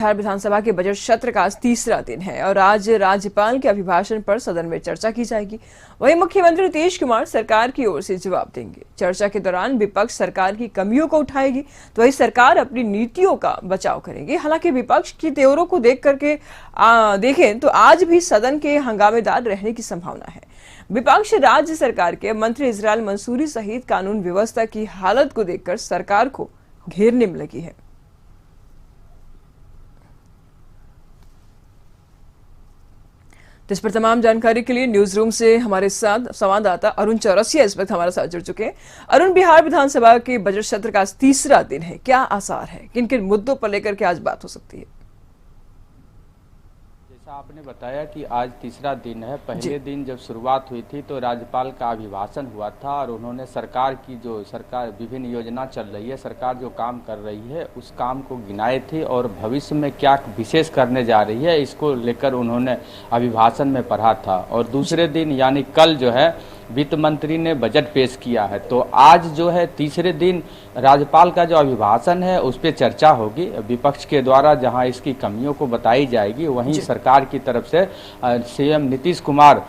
बिहार विधानसभा के बजट सत्र का आज तीसरा दिन है और आज राज्यपाल के अभिभाषण पर सदन में चर्चा की जाएगी। वहीं मुख्यमंत्री नीतीश कुमार सरकार की ओर से जवाब देंगे। चर्चा के दौरान विपक्ष सरकार की कमियों को उठाएगी तो वही सरकार अपनी नीतियों का बचाव करेगी। हालांकि विपक्ष की तेवरों को देखें तो आज भी सदन के हंगामेदार रहने की संभावना है। विपक्ष राज्य सरकार के मंत्री इजराइल मंसूरी सहित कानून व्यवस्था की हालत को देखकर सरकार को घेरने में लगी है। तो इस पर तमाम जानकारी के लिए न्यूज रूम से हमारे साथ संवाददाता अरुण चौरसिया इस वक्त हमारे साथ जुड़ चुके हैं। अरुण, बिहार विधानसभा के बजट सत्र का आज तीसरा दिन है, क्या आसार है, किन किन मुद्दों पर लेकर के आज बात हो सकती है? जैसा आपने बताया कि आज तीसरा दिन है। पहले दिन जब शुरुआत हुई थी तो राज्यपाल का अभिभाषण हुआ था और उन्होंने सरकार की जो विभिन्न योजना चल रही है, सरकार जो काम कर रही है उस काम को गिनाए थे और भविष्य में क्या विशेष करने जा रही है इसको लेकर उन्होंने अभिभाषण में पढ़ा था। और दूसरे दिन यानी कल जो है वित्त मंत्री ने बजट पेश किया है। तो आज जो है तीसरे दिन राज्यपाल का जो अभिभाषण है उस पर चर्चा होगी। विपक्ष के द्वारा जहां इसकी कमियों को बताई जाएगी, वहीं सरकार की तरफ से सीएम नीतीश कुमार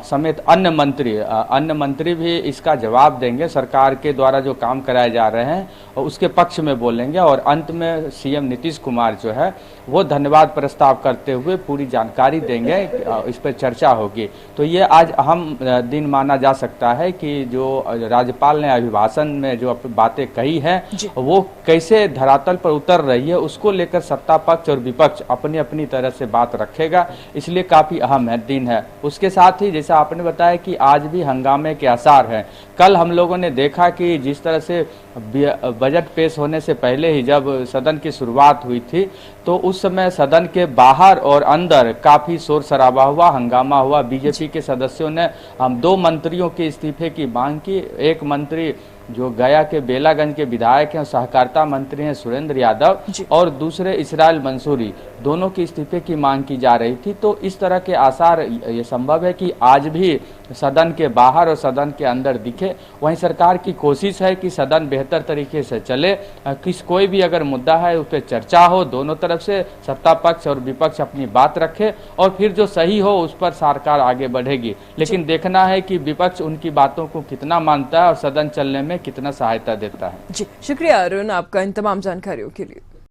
समेत अन्य मंत्री भी इसका जवाब देंगे। सरकार के द्वारा जो काम कराए जा रहे हैं और उसके पक्ष में बोलेंगे और अंत में सीएम नीतीश कुमार जो है वो धन्यवाद प्रस्ताव करते हुए पूरी जानकारी देंगे। इस पर चर्चा होगी। तो ये आज अहम दिन माना जा सकता है कि जो राज्यपाल ने अभिभाषण में जो बातें कही हैं वो कैसे धरातल पर उतर रही है उसको लेकर सत्ता पक्ष और विपक्ष अपनी अपनी तरह से बात रखेगा, इसलिए काफी अहम दिन है। उसके साथ ही जैसा आपने बताया कि आज भी हंगामे के आसार हैं। कल हम लोगों ने देखा कि जिस तरह से बजट पेश होने से पहले ही जब सदन की शुरुआत हुई थी तो उस समय सदन के बाहर और अंदर काफी शोर शराबा हुआ, हंगामा हुआ। बीजेपी के सदस्यों ने हम 2 मंत्रियों के इस्तीफे की मांग की। एक मंत्री जो गया के बेलागंज के विधायक हैं, सहकारिता मंत्री हैं सुरेंद्र यादव, और दूसरे इजराइल मंसूरी, दोनों के इस्तीफे की मांग की जा रही थी। तो इस तरह के आसार ये संभव है कि आज भी सदन के बाहर और सदन के अंदर दिखे। वहीं सरकार की कोशिश है कि सदन बेहतर तरीके से चले, कोई भी अगर मुद्दा है उस पर चर्चा हो, दोनों तरफ से सत्ता पक्ष और विपक्ष अपनी बात रखे और फिर जो सही हो उस पर सरकार आगे बढ़ेगी। लेकिन देखना है कि विपक्ष उनकी बातों को कितना मानता है और सदन चलने में कितना सहायता देता है। जी शुक्रिया अरुण, आपका इन तमाम जानकारियों के लिए।